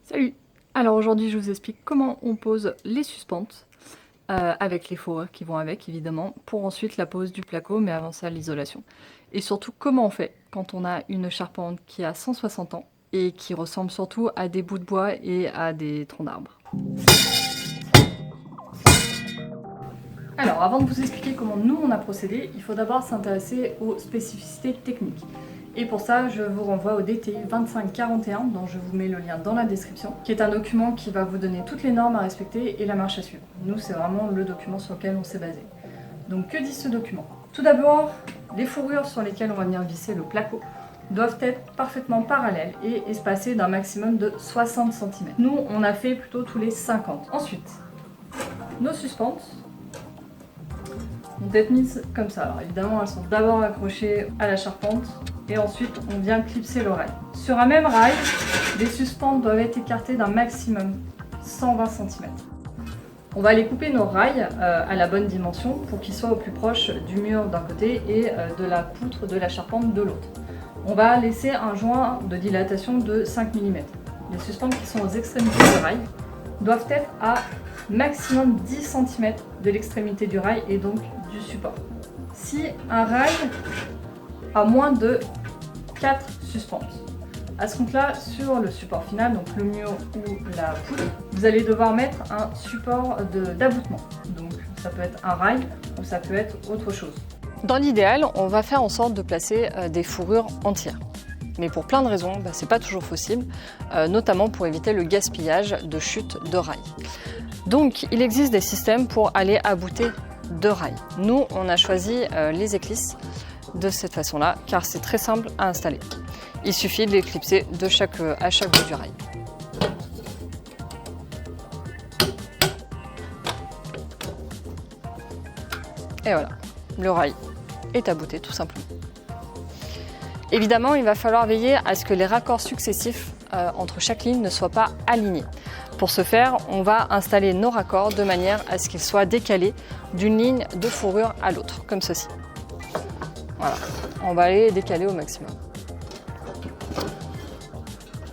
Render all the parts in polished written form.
Salut! Alors aujourd'hui je vous explique comment on pose les suspentes avec les fourrures qui vont avec évidemment, pour ensuite la pose du placo, mais avant ça l'isolation. Et surtout comment on fait quand on a une charpente qui a 160 ans et qui ressemble surtout à des bouts de bois et à des troncs d'arbres. Alors avant de vous expliquer comment nous on a procédé, il faut d'abord s'intéresser aux spécificités techniques. Et pour ça, je vous renvoie au DTU 2541, dont je vous mets le lien dans la description, qui est un document qui va vous donner toutes les normes à respecter et la marche à suivre. Nous, c'est vraiment le document sur lequel on s'est basé. Donc, que dit ce document? Tout d'abord, les fourrures sur lesquelles on va venir visser le placo doivent être parfaitement parallèles et espacées d'un maximum de 60 cm. Nous, on a fait plutôt tous les 50. Ensuite, nos suspentes vont être mises comme ça. Alors évidemment, elles sont d'abord accrochées à la charpente et ensuite on vient clipser le rail. Sur un même rail, les suspentes doivent être écartées d'un maximum 120 cm. On va aller couper nos rails à la bonne dimension pour qu'ils soient au plus proche du mur d'un côté et de la poutre de la charpente de l'autre. On va laisser un joint de dilatation de 5 mm. Les suspentes qui sont aux extrémités du rail doivent être à maximum 10 cm de l'extrémité du rail et donc du support. Si un rail a moins de 4 suspentes, à ce compte-là, sur le support final, donc le mur ou la poutre, vous allez devoir mettre un support d'aboutement. Donc ça peut être un rail ou ça peut être autre chose. Dans l'idéal, on va faire en sorte de placer des fourrures entières. Mais pour plein de raisons, c'est pas toujours possible, notamment pour éviter le gaspillage de chute de rails. Donc il existe des systèmes pour aller abouter de rails. Nous, on a choisi les éclisses de cette façon-là, car c'est très simple à installer. Il suffit de les clipser à chaque bout du rail. Et voilà, le rail est abouté tout simplement. Évidemment, il va falloir veiller à ce que les raccords successifs entre chaque ligne ne soient pas alignés. Pour ce faire, on va installer nos raccords de manière à ce qu'ils soient décalés d'une ligne de fourrure à l'autre, comme ceci. Voilà, on va les décaler au maximum.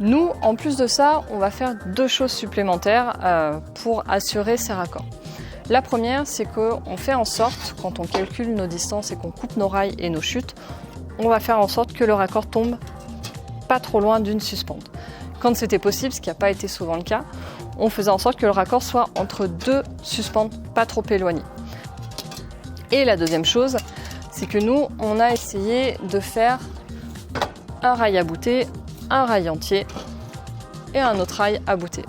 Nous, en plus de ça, on va faire deux choses supplémentaires pour assurer ces raccords. La première, c'est qu'on fait en sorte, quand on calcule nos distances et qu'on coupe nos rails et nos chutes, on va faire en sorte que le raccord tombe pas trop loin d'une suspente. Quand c'était possible, ce qui n'a pas été souvent le cas, on faisait en sorte que le raccord soit entre deux suspentes pas trop éloignées. Et la deuxième chose, c'est que nous, on a essayé de faire un rail abouté, un rail entier et un autre rail abouté.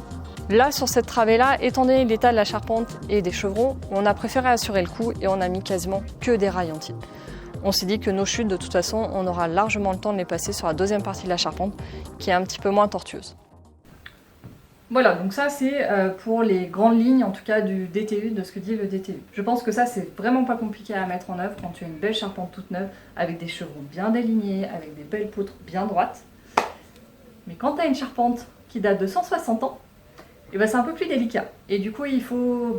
Là, sur cette travée-là, étant donné l'état de la charpente et des chevrons, on a préféré assurer le coup et on a mis quasiment que des rails entiers. On s'est dit que nos chutes, de toute façon, on aura largement le temps de les passer sur la deuxième partie de la charpente, qui est un petit peu moins tortueuse. Voilà, donc ça c'est pour les grandes lignes, en tout cas du DTU, de ce que dit le DTU. Je pense que ça c'est vraiment pas compliqué à mettre en œuvre quand tu as une belle charpente toute neuve, avec des chevrons bien délignés, avec des belles poutres bien droites. Mais quand tu as une charpente qui date de 160 ans, et c'est un peu plus délicat. Et du coup, il faut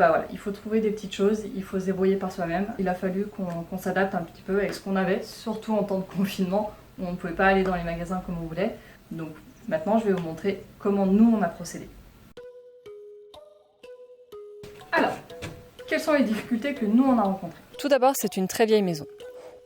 trouver des petites choses, il faut se débrouiller par soi-même. Il a fallu qu'on s'adapte un petit peu avec ce qu'on avait, surtout en temps de confinement, où on ne pouvait pas aller dans les magasins comme on voulait. Donc maintenant, je vais vous montrer comment nous, on a procédé. Alors, quelles sont les difficultés que nous, on a rencontrées? Tout d'abord, c'est une très vieille maison.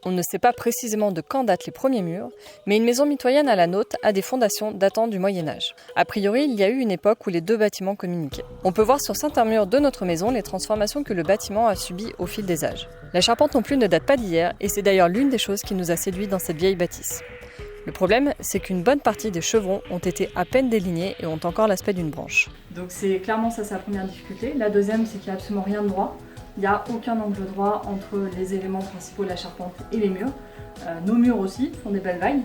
On ne sait pas précisément de quand datent les premiers murs, mais une maison mitoyenne à la nôtre a des fondations datant du Moyen-Âge. A priori, il y a eu une époque où les deux bâtiments communiquaient. On peut voir sur certains murs de notre maison les transformations que le bâtiment a subies au fil des âges. La charpente non plus ne date pas d'hier, et c'est d'ailleurs l'une des choses qui nous a séduits dans cette vieille bâtisse. Le problème, c'est qu'une bonne partie des chevrons ont été à peine délignés et ont encore l'aspect d'une branche. Donc c'est clairement ça, c'est la première difficulté. La deuxième, c'est qu'il n'y a absolument rien de droit. Il n'y a aucun angle droit entre les éléments principaux de la charpente et les murs. Nos murs aussi font des belles vagues.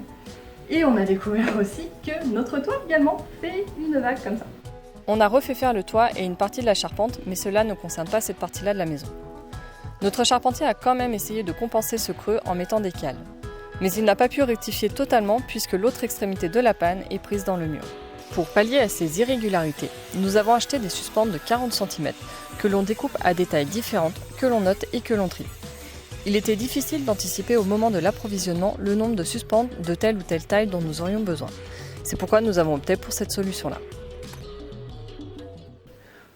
Et on a découvert aussi que notre toit également fait une vague comme ça. On a refait faire le toit et une partie de la charpente, mais cela ne concerne pas cette partie-là de la maison. Notre charpentier a quand même essayé de compenser ce creux en mettant des cales. Mais il n'a pas pu rectifier totalement puisque l'autre extrémité de la panne est prise dans le mur. Pour pallier à ces irrégularités, nous avons acheté des suspentes de 40 cm que l'on découpe à des tailles différentes, que l'on note et que l'on trie. Il était difficile d'anticiper au moment de l'approvisionnement le nombre de suspentes de telle ou telle taille dont nous aurions besoin. C'est pourquoi nous avons opté pour cette solution-là.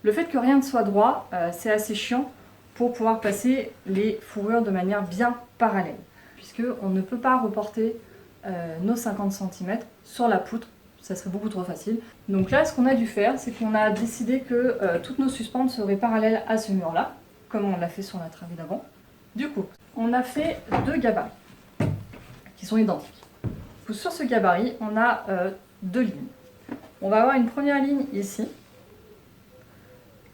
Le fait que rien ne soit droit, c'est assez chiant pour pouvoir passer les fourrures de manière bien parallèle, puisqu'on ne peut pas reporter nos 50 cm sur la poutre, ça serait beaucoup trop facile. Donc là, ce qu'on a dû faire, c'est qu'on a décidé que toutes nos suspentes seraient parallèles à ce mur-là, comme on l'a fait sur la travée d'avant. Du coup, on a fait 2 gabarits qui sont identiques. Sur ce gabarit, on a 2 lignes. On va avoir une première ligne ici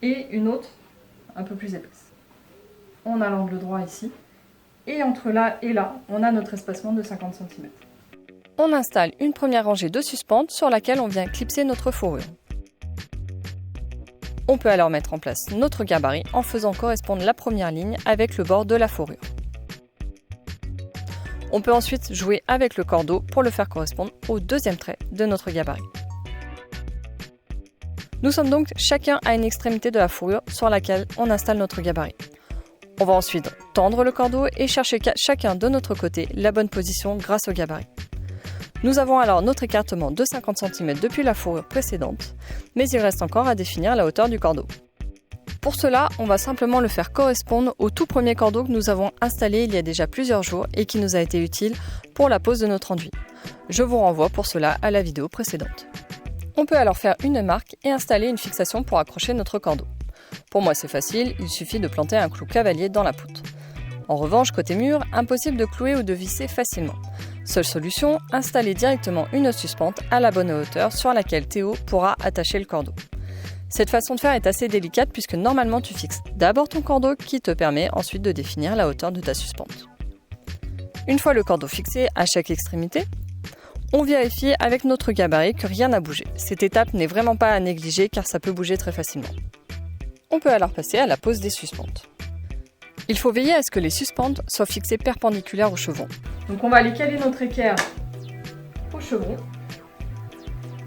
et une autre un peu plus épaisse. On a l'angle droit ici et entre là et là, on a notre espacement de 50 cm. On installe une première rangée de suspentes sur laquelle on vient clipser notre fourrure. On peut alors mettre en place notre gabarit en faisant correspondre la première ligne avec le bord de la fourrure. On peut ensuite jouer avec le cordeau pour le faire correspondre au deuxième trait de notre gabarit. Nous sommes donc chacun à une extrémité de la fourrure sur laquelle on installe notre gabarit. On va ensuite tendre le cordeau et chercher chacun de notre côté la bonne position grâce au gabarit. Nous avons alors notre écartement de 50 cm depuis la fourrure précédente, mais il reste encore à définir la hauteur du cordeau. Pour cela, on va simplement le faire correspondre au tout premier cordeau que nous avons installé il y a déjà plusieurs jours et qui nous a été utile pour la pose de notre enduit. Je vous renvoie pour cela à la vidéo précédente. On peut alors faire une marque et installer une fixation pour accrocher notre cordeau. Pour moi c'est facile, il suffit de planter un clou cavalier dans la poutre. En revanche, côté mur, impossible de clouer ou de visser facilement. Seule solution, installer directement une suspente à la bonne hauteur sur laquelle Théo pourra attacher le cordeau. Cette façon de faire est assez délicate puisque normalement tu fixes d'abord ton cordeau qui te permet ensuite de définir la hauteur de ta suspente. Une fois le cordeau fixé à chaque extrémité, on vérifie avec notre gabarit que rien n'a bougé. Cette étape n'est vraiment pas à négliger car ça peut bouger très facilement. On peut alors passer à la pose des suspentes. Il faut veiller à ce que les suspentes soient fixées perpendiculaires au chevron. Donc on va aller caler notre équerre au chevron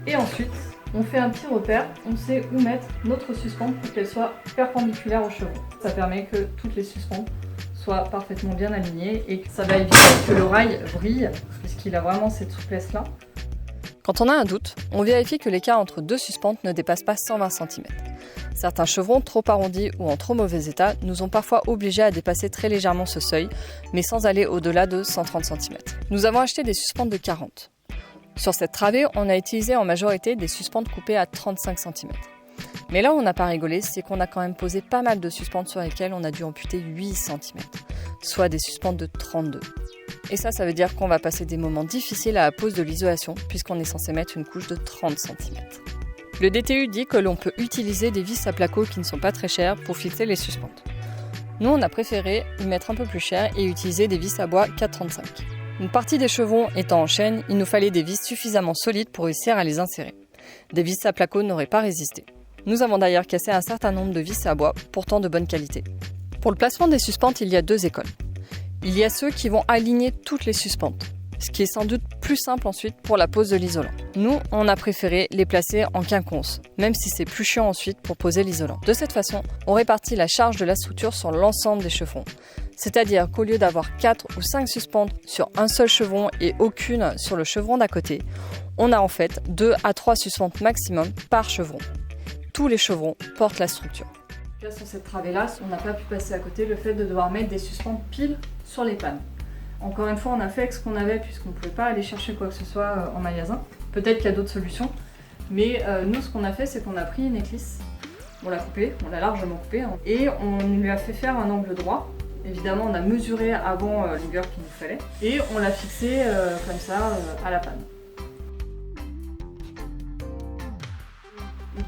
et ensuite on fait un petit repère, on sait où mettre notre suspente pour qu'elle soit perpendiculaire au chevron. Ça permet que toutes les suspentes soient parfaitement bien alignées et que ça va éviter que le rail brille puisqu'il a vraiment cette souplesse là. Quand on a un doute, on vérifie que l'écart entre deux suspentes ne dépasse pas 120 cm. Certains chevrons trop arrondis ou en trop mauvais état nous ont parfois obligés à dépasser très légèrement ce seuil, mais sans aller au-delà de 130 cm. Nous avons acheté des suspentes de 40. Sur cette travée, on a utilisé en majorité des suspentes coupées à 35 cm. Mais là où on n'a pas rigolé, c'est qu'on a quand même posé pas mal de suspentes sur lesquelles on a dû amputer 8 cm, soit des suspentes de 32. Et ça veut dire qu'on va passer des moments difficiles à la pose de l'isolation, puisqu'on est censé mettre une couche de 30 cm. Le DTU dit que l'on peut utiliser des vis à placo qui ne sont pas très chères pour fixer les suspentes. Nous, on a préféré y mettre un peu plus cher et utiliser des vis à bois 4,35. Une partie des chevrons étant en chaîne, il nous fallait des vis suffisamment solides pour réussir à les insérer. Des vis à placo n'auraient pas résisté. Nous avons d'ailleurs cassé un certain nombre de vis à bois, pourtant de bonne qualité. Pour le placement des suspentes, il y a 2 écoles. Il y a ceux qui vont aligner toutes les suspentes, ce qui est sans doute plus simple ensuite pour la pose de l'isolant. Nous, on a préféré les placer en quinconce, même si c'est plus chiant ensuite pour poser l'isolant. De cette façon, on répartit la charge de la structure sur l'ensemble des chevrons. C'est-à-dire qu'au lieu d'avoir 4 ou 5 suspentes sur un seul chevron et aucune sur le chevron d'à côté, on a en fait 2 à 3 suspentes maximum par chevron. Tous les chevrons portent la structure. Là, sur cette travée-là, on n'a pas pu passer à côté le fait de devoir mettre des suspentes pile sur les pannes. Encore une fois, on a fait avec ce qu'on avait puisqu'on ne pouvait pas aller chercher quoi que ce soit en magasin. Peut-être qu'il y a d'autres solutions, mais nous, ce qu'on a fait, c'est qu'on a pris une éclisse, on l'a coupée, on l'a largement coupée, hein, et on lui a fait faire un angle droit. Évidemment, on a mesuré avant la longueur qu'il nous fallait, et on l'a fixé comme ça à la panne.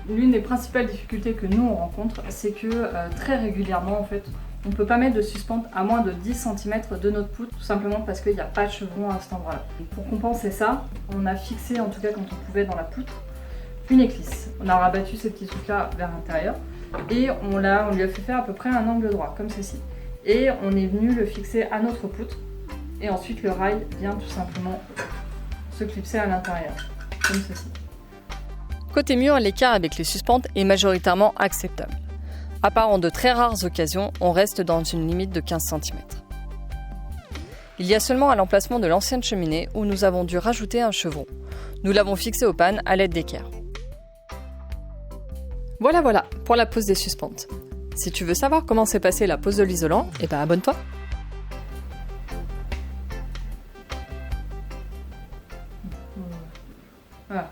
L'une des principales difficultés que nous on rencontre, c'est que très régulièrement en fait, on ne peut pas mettre de suspente à moins de 10 cm de notre poutre, tout simplement parce qu'il n'y a pas de chevron à cet endroit-là. Pour compenser ça, on a fixé, en tout cas quand on pouvait dans la poutre, une éclisse. On a rabattu ces petits trucs-là vers l'intérieur et on lui a fait faire à peu près un angle droit, comme ceci. Et on est venu le fixer à notre poutre et ensuite le rail vient tout simplement se clipser à l'intérieur, comme ceci. Côté mur, l'écart avec les suspentes est majoritairement acceptable. À part en de très rares occasions, on reste dans une limite de 15 cm. Il y a seulement à l'emplacement de l'ancienne cheminée où nous avons dû rajouter un chevron. Nous l'avons fixé aux pannes à l'aide d'équerre. Voilà pour la pose des suspentes. Si tu veux savoir comment s'est passée la pose de l'isolant, eh ben abonne-toi. Voilà.